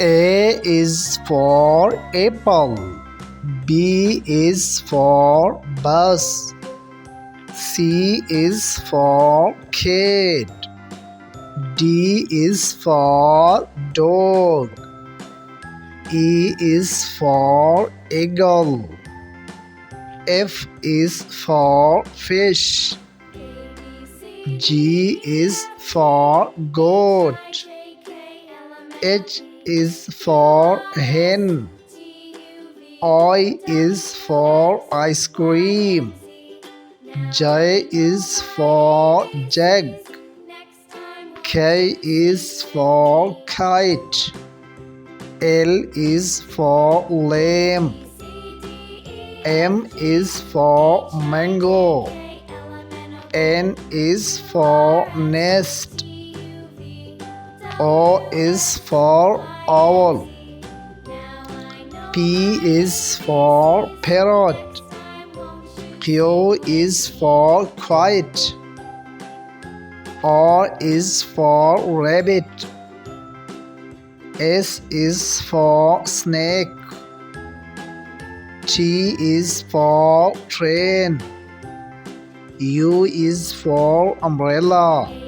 A is for apple. B is for bus. C is for cat. D is for dog. E is for eagle. F is for fish. G is for goat. H is for hen. I is for ice cream. J is for jug. K is for kite. L is for lamb. M is for mango. N is for nest. O is for owl. P is for parrot. Q is for kite. R is for rabbit. S is for snake. T is for train. U is for umbrella.